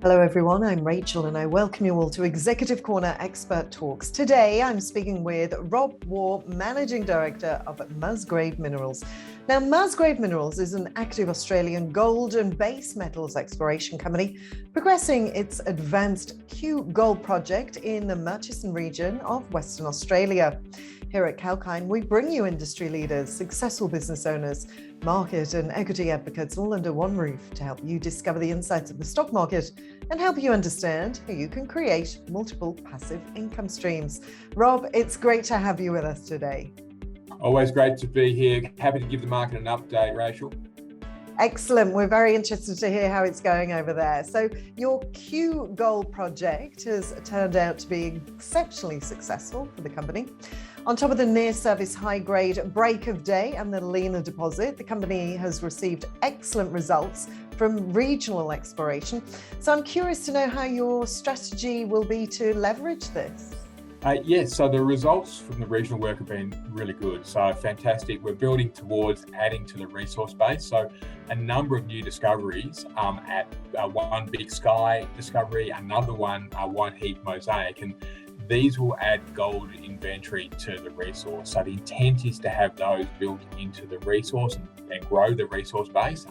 Hello everyone, I'm Rachel and I welcome you all to Executive Corner Expert Talks. Today I'm speaking with Rob Waugh, Managing Director of Musgrave Minerals. Now, Musgrave Minerals is an active Australian gold and base metals exploration company progressing its advanced Q Gold project in the Murchison region of Western Australia. Here at Kalkine, we bring you industry leaders, successful business owners, market and equity advocates all under one roof to help you discover the insights of the stock market and help you understand how you can create multiple passive income streams. Rob, it's great to have you with us today. Always great to be here. Happy to give the market an update, Rachel. Excellent. We're very interested to hear how it's going over there. So your Q Gold project has turned out to be exceptionally successful for the company. On top of the near-surface high-grade Break of Day and the Lena deposit, the company has received excellent results from regional exploration. So I'm curious to know how your strategy will be to leverage this. Yes, so the results from the regional work have been really good. So fantastic. We're building towards adding to the resource base. So a number of new discoveries at one Big Sky discovery, another one, One Heap Mosaic, and these will add gold inventory to the resource. So the intent is to have those built into the resource and grow the resource base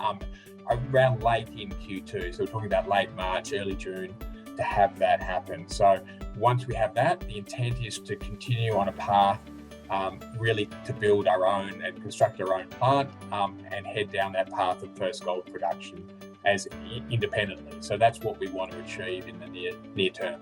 around late in Q2. So we're talking about late March, early June to have that happen. So once we have that, the intent is to continue on a path really to build our own and construct our own plant and head down that path of first gold production as independently. So that's what we want to achieve in the near term.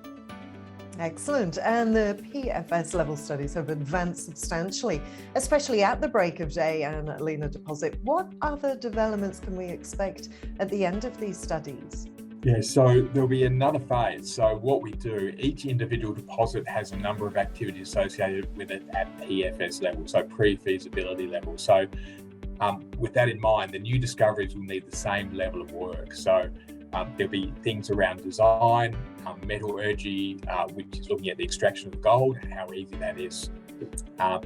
Excellent. And the PFS level studies have advanced substantially, especially at the Break of Day and Lena deposit. What other developments can we expect at the end of these studies? Yeah, so there'll be another phase. So what we do, each individual deposit has a number of activities associated with it at PFS level, so pre-feasibility level. So with that in mind, the new discoveries will need the same level of work. So there'll be things around design, metallurgy, which is looking at the extraction of the gold and how easy that is.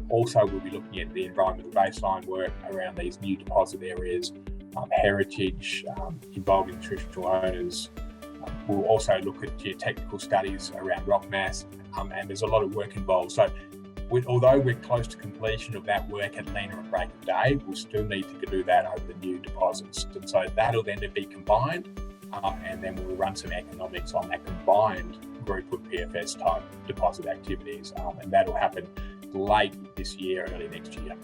Also, we'll be looking at the environmental baseline work around these new deposit areas, heritage, involving traditional owners. We'll also look at geotechnical studies around rock mass, and there's a lot of work involved. So although we're close to completion of that work at Lena and Break of Day, we'll still need to do that over the new deposits. And so that'll then be combined, and then we'll run some economics on that combined group of PFS type deposit activities, and that'll happen late this year, early next year.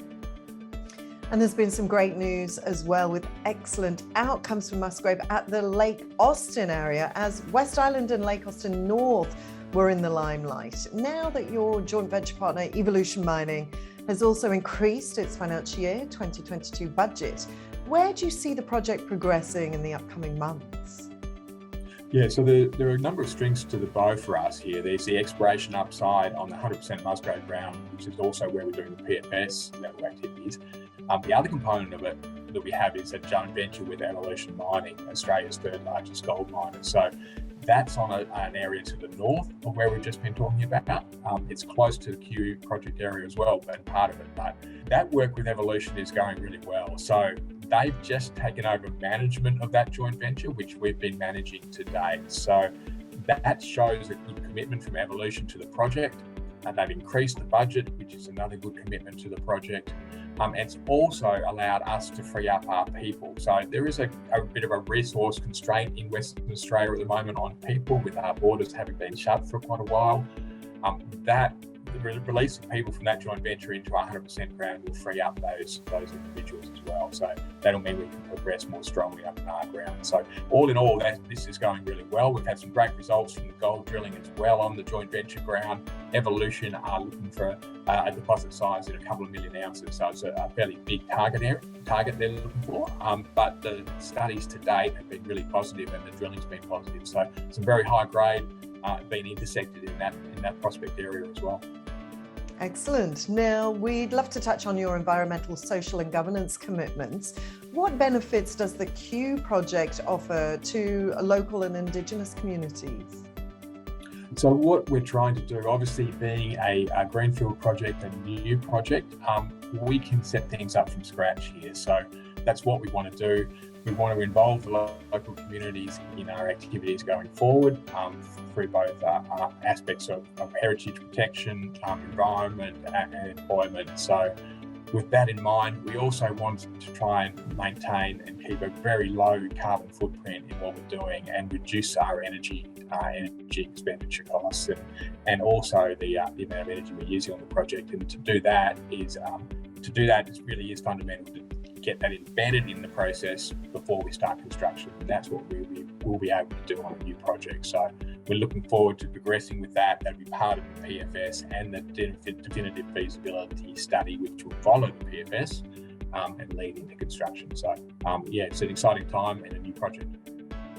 And there's been some great news as well with excellent outcomes from Musgrave at the Lake Austin area as West Island and Lake Austin North were in the limelight. Now that your joint venture partner Evolution Mining has also increased its financial year 2022 budget, where do you see the project progressing in the upcoming months? Yeah, so there are a number of strings to the bow for us here. There's the exploration upside on the 100% Musgrave ground, which is also where we're doing the PFS level activities. The other component of it that we have is a joint venture with Evolution Mining, Australia's third largest gold miner. So that's on an area to the north of where we've just been talking about. It's close to the Q project area as well, and part of it. But that work with Evolution is going really well. So they've just taken over management of that joint venture, which we've been managing to date. So that shows a good commitment from Evolution to the project. And they've increased the budget, which is another good commitment to the project. It's also allowed us to free up our people. So there is a bit of a resource constraint in Western Australia at the moment on people, with our borders having been shut for quite a while. The release of people from that joint venture into 100% ground will free up those individuals as well. So that'll mean we can progress more strongly up in our ground. So all in all, this is going really well. We've had some great results from the gold drilling as well on the joint venture ground. Evolution are looking for a deposit size at a couple of million ounces. So it's a fairly big target they're looking for. But the studies to date have been really positive and the drilling's been positive. So some very high grade being intersected in that prospect area as well. Excellent. Now, we'd love to touch on your environmental, social and governance commitments. What benefits does the Q project offer to local and Indigenous communities? So what we're trying to do, obviously being a greenfield project, a new project, we can set things up from scratch here. So that's what we want to do. We want to involve the local communities in our activities going forward through both aspects of heritage protection, environment and employment. So with that in mind, we also want to try and maintain and keep a very low carbon footprint in what we're doing and reduce our energy expenditure costs and also the amount of energy we're using on the project. And to do that it really is fundamental to get that embedded in the process before we start construction. And that's what we'll be able to do on a new project. So we're looking forward to progressing with that. That'll be part of the PFS and the definitive feasibility study, which will follow the PFS and lead into construction. So it's an exciting time and a new project.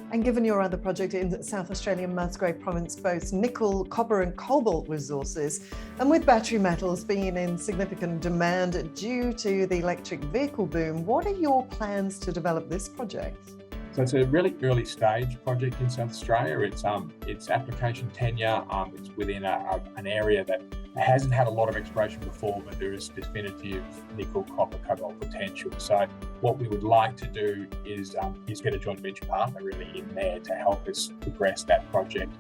And given your other project in South Australia, Musgrave Province boasts nickel, copper and cobalt resources, and with battery metals being in significant demand due to the electric vehicle boom, what are your plans to develop this project? So it's a really early stage project in South Australia. It's application tenure. It's within an area that hasn't had a lot of exploration before, but there is definitive nickel, copper, cobalt potential. So what we would like to do is get a joint venture partner really in there to help us progress that project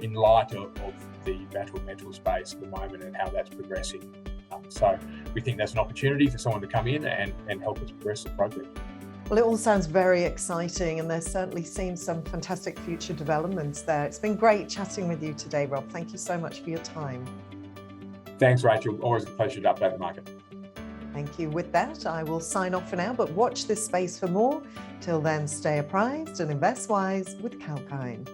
in light of the battery metal space at the moment and how that's progressing. So we think that's an opportunity for someone to come in and help us progress the project. Well, it all sounds very exciting, and there certainly seems some fantastic future developments there. It's been great chatting with you today, Rob. Thank you so much for your time. Thanks, Rachel. Always a pleasure to update the market. Thank you. With that, I will sign off for now, but watch this space for more. Till then, stay apprised and invest wise with Kalkine.